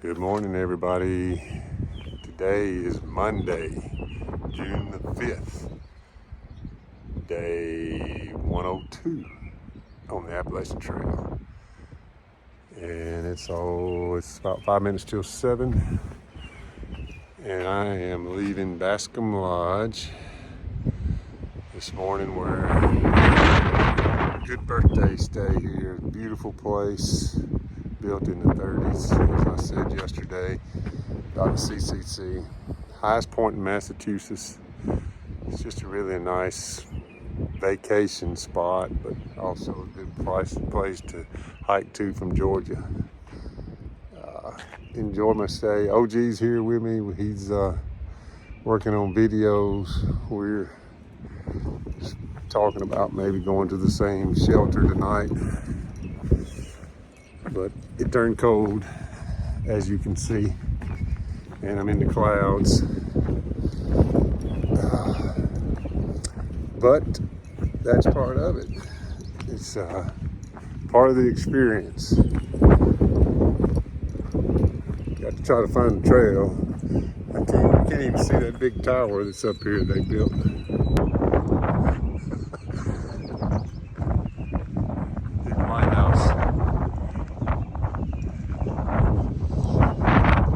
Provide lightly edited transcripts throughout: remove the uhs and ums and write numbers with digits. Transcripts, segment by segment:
Good morning, everybody. Today is Monday, June the 5th, day 102 on the Appalachian Trail. And it's about 5 minutes till 7. And I am leaving Bascom Lodge this morning. We're good birthday stay here. Beautiful place, built in the 30s, as I said yesterday, by the CCC. Highest point in Massachusetts. It's just a really nice vacation spot, but also a good place to hike to from Georgia. Enjoy my stay. OG's here with me. He's working on videos. We're just talking about maybe going to the same shelter tonight. But it turned cold, as you can see, and I'm in the clouds. But that's part of it. It's part of the experience. Got to try to find the trail. I can't even see that big tower that's up here they built. Big lighthouse.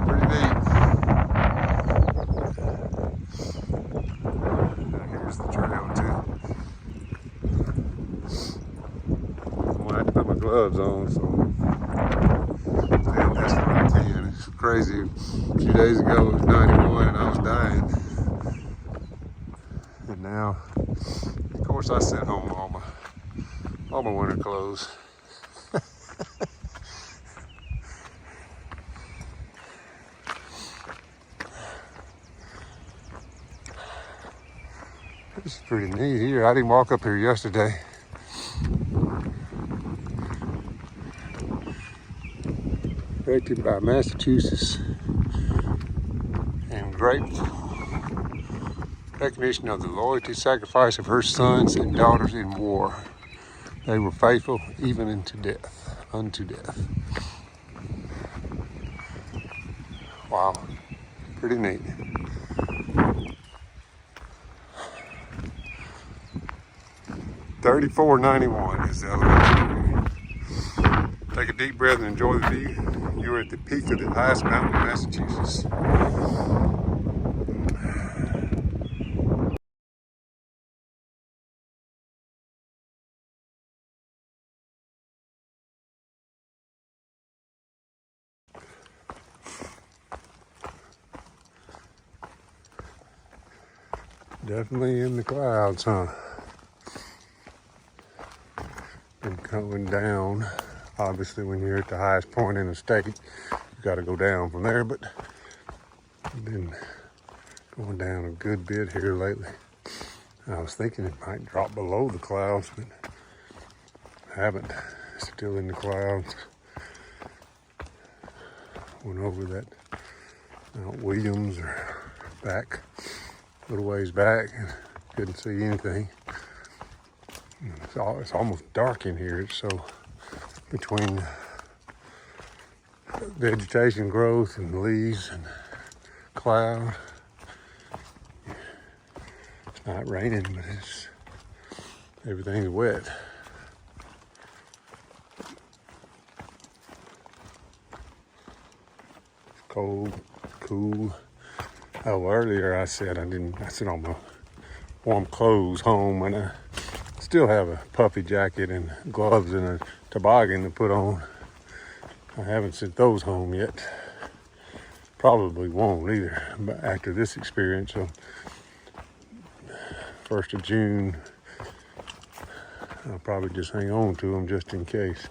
Pretty neat. Here's the trail too. I'm gonna have to put my gloves on, so that's what I can. It's crazy. A few days ago it was 91 and I was dying. And now, of course, I sent home all my winter clothes. This is pretty neat here. I didn't walk up here yesterday. Erected by Massachusetts, and great recognition of the loyalty, sacrifice of her sons and daughters in war. They were faithful even unto death. Wow, pretty neat. $34.91 is the elevation. Take a deep breath and enjoy the view. You're at the peak of the highest mountain in Massachusetts. Definitely in the clouds, huh? And coming down. Obviously, when you're at the highest point in the state, you got to go down from there, but I've been going down a good bit here lately. I was thinking it might drop below the clouds, but I haven't. Still in the clouds. Went over that Mount Williams or back, a little ways back, and couldn't see anything. It's almost dark in here. It's so between vegetation growth and leaves and cloud. It's not raining, but everything's wet. It's cold, cool. Oh, earlier I said I sent my warm clothes home, and I still have a puffy jacket and gloves and a toboggan to put on. I haven't sent those home yet. Probably won't either, but after this experience. So 1st of June, I'll probably just hang on to them just in case.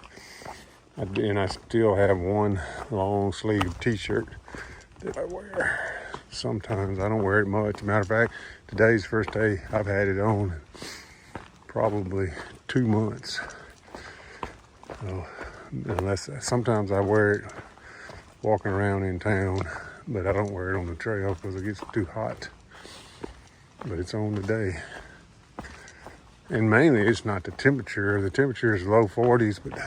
And I still have one long sleeve t-shirt that I wear. Sometimes I don't wear it much. Matter of fact, today's the first day I've had it on probably 2 months. So, unless sometimes I wear it walking around in town, but I don't wear it on the trail because it gets too hot. But it's on today. And mainly it's not the temperature. The temperature is low 40s, but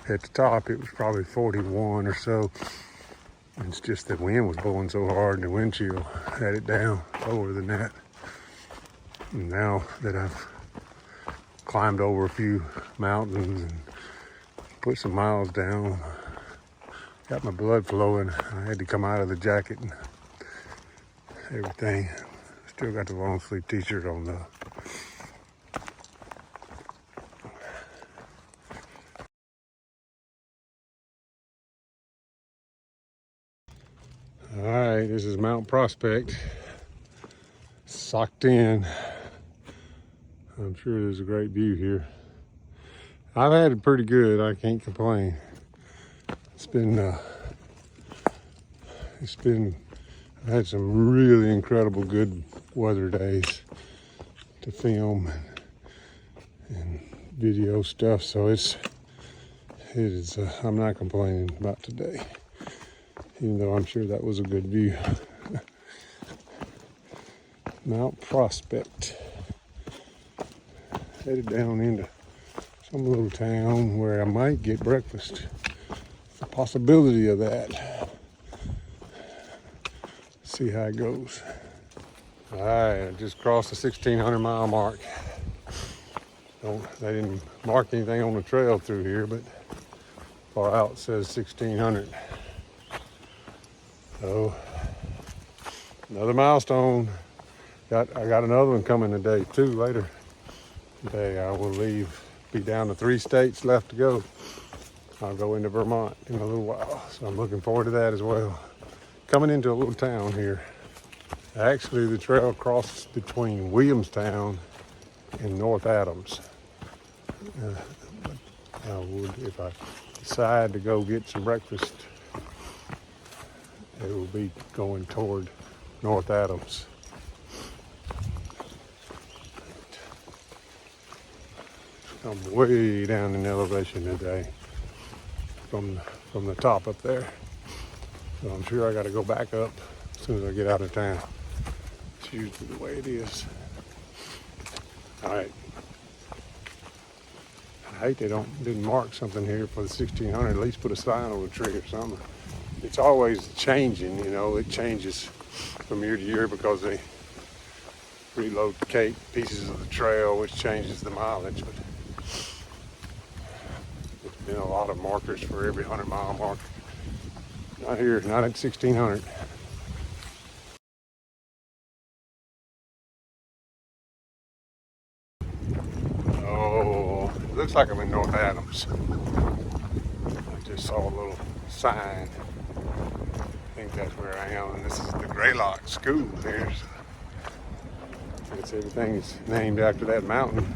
at the top it was probably 41 or so. It's just the wind was blowing so hard and the wind chill had it down lower than that. And now that I've climbed over a few mountains and put some miles down, got my blood flowing, I had to come out of the jacket and everything. Still got the long sleeve t-shirt on though. All right, this is Mount Prospect, socked in. I'm sure there's a great view here. I've had it pretty good, I can't complain. I've had some really incredible good weather days to film and video stuff, so I'm not complaining about today, even though I'm sure that was a good view. Mount Prospect. Headed down into some little town where I might get breakfast. The possibility of that. See how it goes. All right, I just crossed the 1,600 mile mark. They didn't mark anything on the trail through here, but far out it says 1,600. So another milestone. I got another one coming today too. Later today I will be down to 3 states left to go. I'll go into Vermont in a little while, so I'm looking forward to that as well. Coming into a little town here. Actually, the trail crosses between Williamstown and North Adams. I would, if I decide to go get some breakfast, it will be going toward North Adams. I'm way down in elevation today from the top up there. So I'm sure I got to go back up as soon as I get out of town. It's usually the way it is. All right. I hate they didn't mark something here for the 1,600. At least put a sign on the tree or something. It's always changing, you know. It changes from year to year because they relocate pieces of the trail, which changes the mileage. But there's been a lot of markers for every 100-mile mark. Not here, not at 1,600. Oh, it looks like I'm in North Adams. I just saw a little sign. I think that's where I am. And this is the Graylock School here. I guess everything's named after that mountain.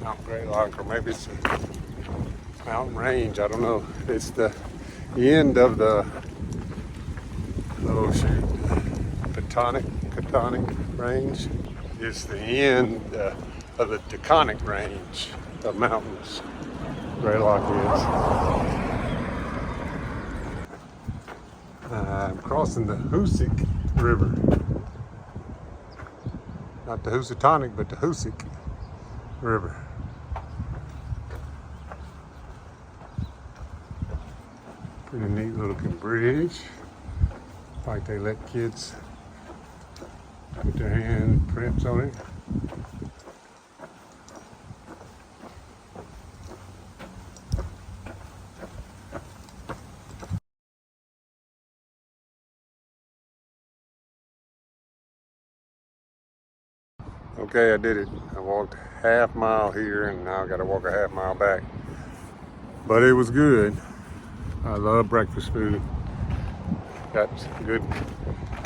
Mt Graylock, or maybe it's a mountain range. I don't know. It's the end of the, Taconic range. It's the end of the Taconic range of mountains. Graylock is. I'm crossing the Hoosic River. Not the Housatonic, but the Hoosic River. Pretty neat looking bridge. Like they let kids put their hand prints on it. Okay, I did it. I walked half mile here and now I got to walk a half mile back. But it was good. I love breakfast food. Got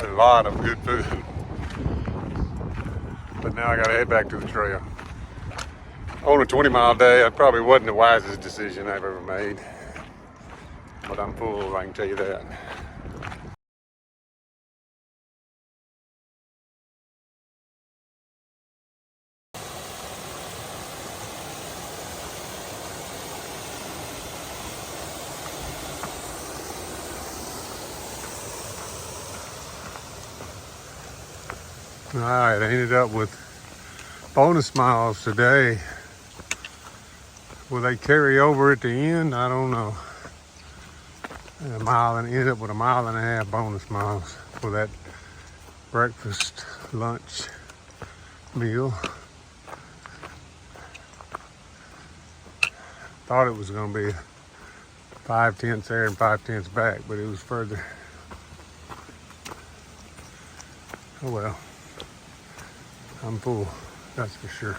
a lot of good food. But now I got to head back to the trail. On a 20-mile day, it probably wasn't the wisest decision I've ever made. But I'm full, I can tell you that. All right, I ended up with bonus miles today. Will they carry over at the end? I don't know. And a mile, and ended up with a mile and a half bonus miles for that breakfast, lunch meal. Thought it was going to be 5/10 there and 5/10 back, but it was further. Oh well, I'm full, that's for sure.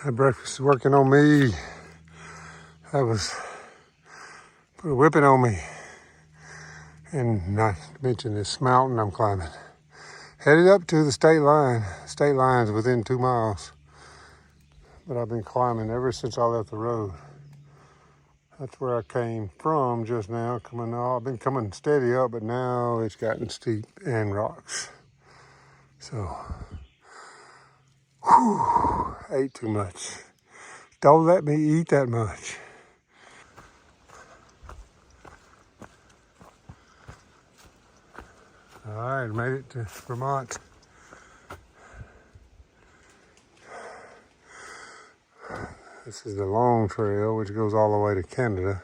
That breakfast is working on me. That was put a whipping on me. And not to mention this mountain I'm climbing. Headed up to the state line. State line's within 2 miles. But I've been climbing ever since I left the road. That's where I came from just now. I've been coming steady up, but now it's gotten steep and rocks. So, ate too much. Don't let me eat that much. All right, made it to Vermont. This is the long trail, which goes all the way to Canada.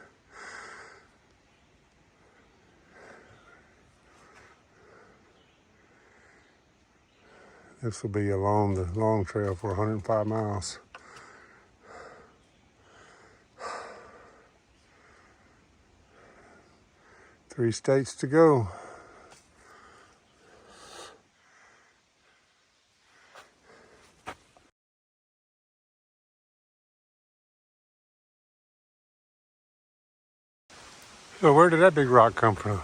This will be along the long trail for 105 miles. Three states to go. So where did that big rock come from?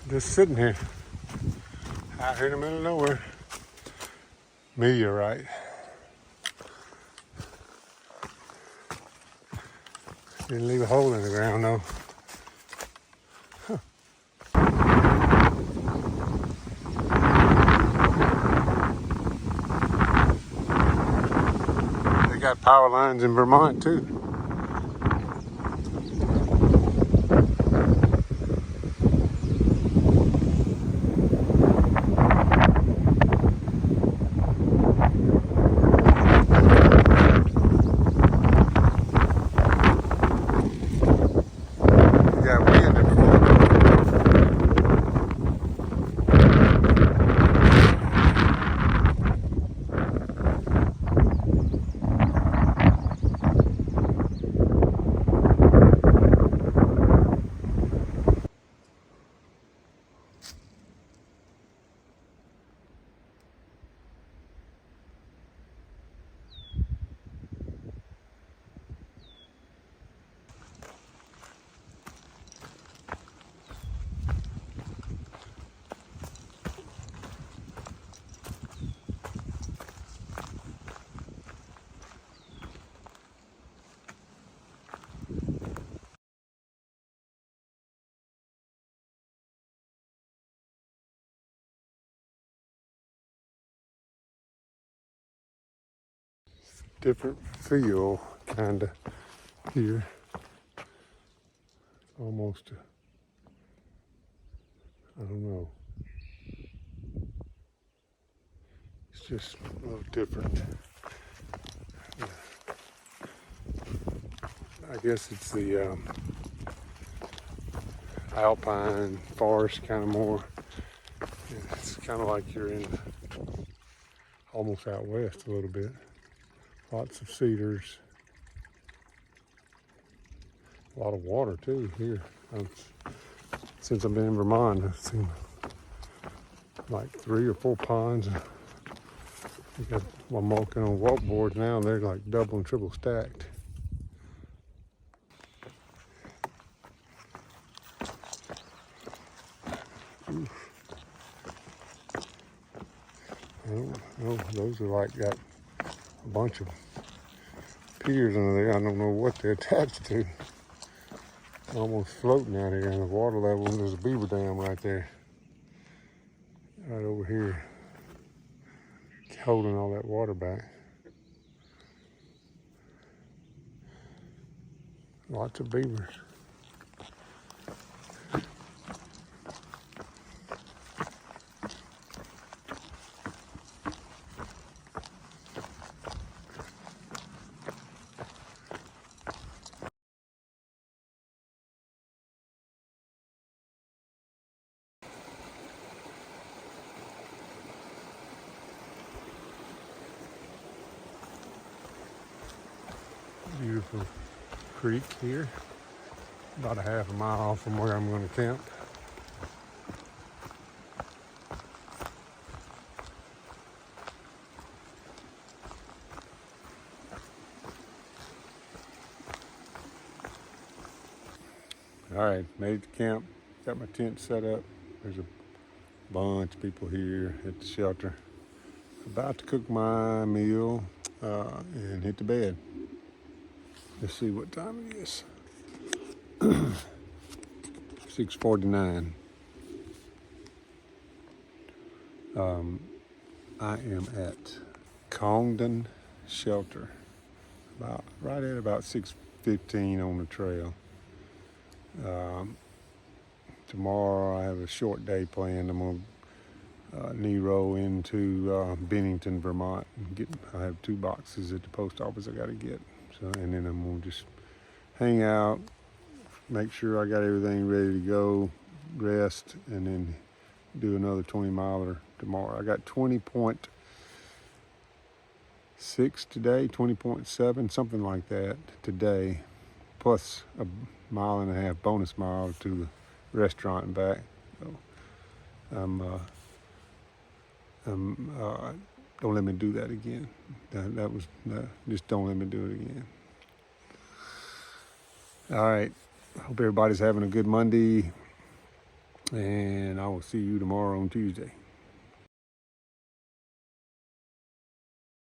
Just sitting here, out here in the middle of nowhere. Meteorite. Didn't leave a hole in the ground though. They got power lines in Vermont too. Different feel, kinda, here. Almost, I don't know. It's just a little different. I guess it's the alpine forest kind of more. It's kind of like you're in almost out west a little bit. Lots of cedars. A lot of water too here. Since I've been in Vermont, I've seen like 3 or 4 ponds. I'm walking on walk boards now, and they're like double and triple stacked. Oh, those are like got a bunch of piers under there. I don't know what they're attached to. Almost floating out here in the water level, and there's a beaver dam right there. Right over here, holding all that water back. Lots of beavers. Beautiful creek here, about a half a mile from where I'm going to camp. All right, made it to camp, got my tent set up. There's a bunch of people here at the shelter. About to cook my meal and hit the bed. Let's see what time it is. 6:49. I am at Congdon Shelter, right at about 6:15 on the trail. Tomorrow I have a short day planned. I'm gonna Nero into Bennington, Vermont. I have 2 boxes at the post office I got to get. So, and then I'm gonna just hang out, make sure I got everything ready to go, rest, and then do another 20-miler tomorrow. I got 20.6 today, 20.7, something like that today, plus a 1.5 mile bonus mile to the restaurant and back. So don't let me do that again. Just don't let me do it again. All right. Hope everybody's having a good Monday, and I will see you tomorrow on Tuesday.